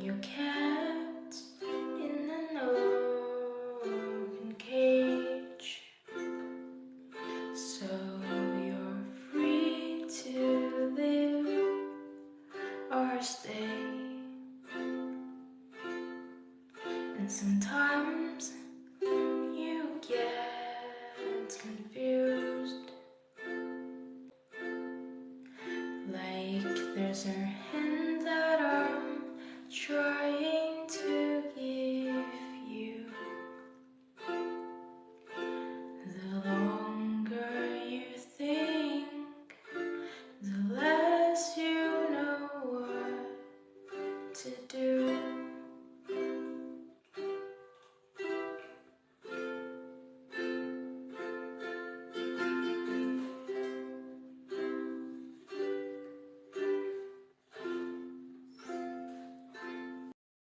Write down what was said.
You're kept in an open cage, so you're free to live or stay. And sometimes you get confused, like there's a hint that I'm trying to give you. The longer you think, the less you know what to do.